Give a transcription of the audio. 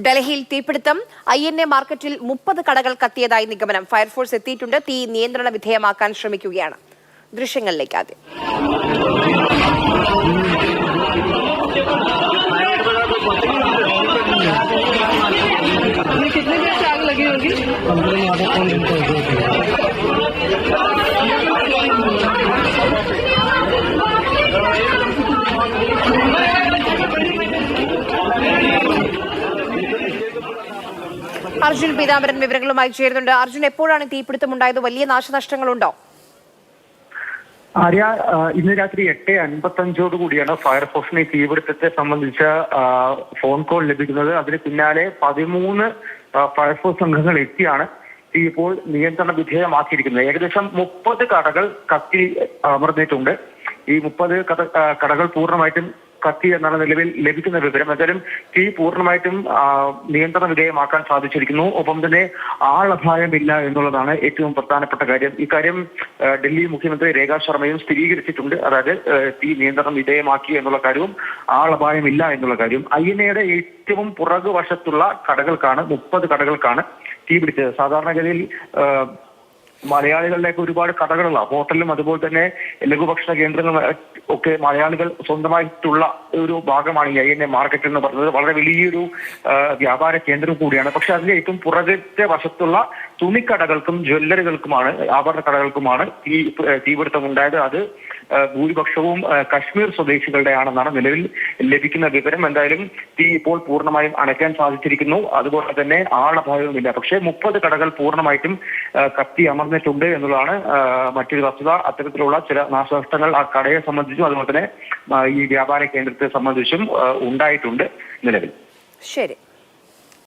ഡൽഹിയിൽ തീപിടുത്തം. INA മാർക്കറ്റിൽ 30 കടകൾ കത്തിയതായി നിഗമനം. ഫയർഫോഴ്സ് എത്തിയിട്ടുണ്ട്. തീ നിയന്ത്രണ വിധേയമാക്കാൻ ശ്രമിക്കുകയാണ്. ദൃശ്യങ്ങളിലേക്ക് ആദ്യം. അർജുൻ പീതാംബരൻ വിവരങ്ങളുമായി ചേരുന്നുണ്ട്. അർജുൻ, എപ്പോഴാണ് തീപിടുത്തമുണ്ടായത്? വലിയ നാശനഷ്ടങ്ങളുണ്ടോ? ആര്യ, ഇന്ന് രാത്രി 8:55 കൂടിയാണ് ഫയർഫോഴ്സിന് തീപിടുത്തത്തെ സംബന്ധിച്ച ഫോൺ കോൾ ലഭിക്കുന്നത്. അതിന് പിന്നാലെ 13 ഫയർഫോഴ്സ് സംഘങ്ങൾ എത്തിയാണ് തീ ഇപ്പോൾ നിയന്ത്രണ വിധേയമാക്കിയിരിക്കുന്നത്. ഏകദേശം 30 കടകൾ കത്തി അമർന്നിട്ടുണ്ട്. ഈ 30 കടകൾ പൂർണ്ണമായിട്ടും കത്തി എന്നാണ് നിലവിൽ ലഭിക്കുന്ന വിവരം. എന്തായാലും തീ പൂർണ്ണമായിട്ടും നിയന്ത്രണ വിധേയമാക്കാൻ സാധിച്ചിരിക്കുന്നു. ഒപ്പം തന്നെ ആളപായമില്ല എന്നുള്ളതാണ് ഏറ്റവും പ്രധാനപ്പെട്ട കാര്യം. ഇക്കാര്യം ഡൽഹി മുഖ്യമന്ത്രി രേഖ ശർമ്മയും സ്ഥിരീകരിച്ചിട്ടുണ്ട്. അതായത് തീ നിയന്ത്രണം വിധേയമാക്കി എന്നുള്ള കാര്യവും ആളപായമില്ല എന്നുള്ള കാര്യം. INA ഏറ്റവും പുറകുവശത്തുള്ള കടകൾക്കാണ് 30 കടകൾക്കാണ് തീ പിടിച്ചത്. സാധാരണഗതിയിൽ മലയാളികളുടെയൊക്കെ ഒരുപാട് കടകളുള്ള ഹോട്ടലിലും അതുപോലെ തന്നെ ലഘുഭക്ഷണ കേന്ദ്രങ്ങളും ഒക്കെ മലയാളികൾ സ്വന്തമായിട്ടുള്ള ഒരു ഭാഗമാണ് ഈ INA മാർക്കറ്റ് എന്ന് പറയുന്നത്. വളരെ വലിയൊരു വ്യാപാര കേന്ദ്രം കൂടിയാണ്. പക്ഷെ അതിന്റെ ഏറ്റവും പുറകത്തെ വശത്തുള്ള തുണിക്കടകൾക്കും ജ്വല്ലറികൾക്കുമാണ്, ആഭരണ കടകൾക്കുമാണ് തീപിടുത്തം ഉണ്ടായത്. അത് ഭൂരിപക്ഷവും കശ്മീർ സ്വദേശികളുടെ ആണെന്നാണ് നിലവിൽ ലഭിക്കുന്ന വിവരം. എന്തായാലും തീ ഇപ്പോൾ പൂർണ്ണമായും അണയ്ക്കാൻ സാധിച്ചിരിക്കുന്നു. അതുപോലെ തന്നെ ആളപായവുമില്ല. പക്ഷേ 30 കടകൾ പൂർണ്ണമായിട്ടും കത്തി അമർന്നിട്ടുണ്ട് എന്നുള്ളതാണ് മറ്റൊരു വസ്തുത. അത്തരത്തിലുള്ള ചില നാശനഷ്ടങ്ങൾ ആ കടയെ സംബന്ധിച്ചും അതുപോലെ തന്നെ ഈ വ്യാപാര കേന്ദ്രത്തെ സംബന്ധിച്ചും ഉണ്ടായിട്ടുണ്ട് നിലവിൽ. ശരി.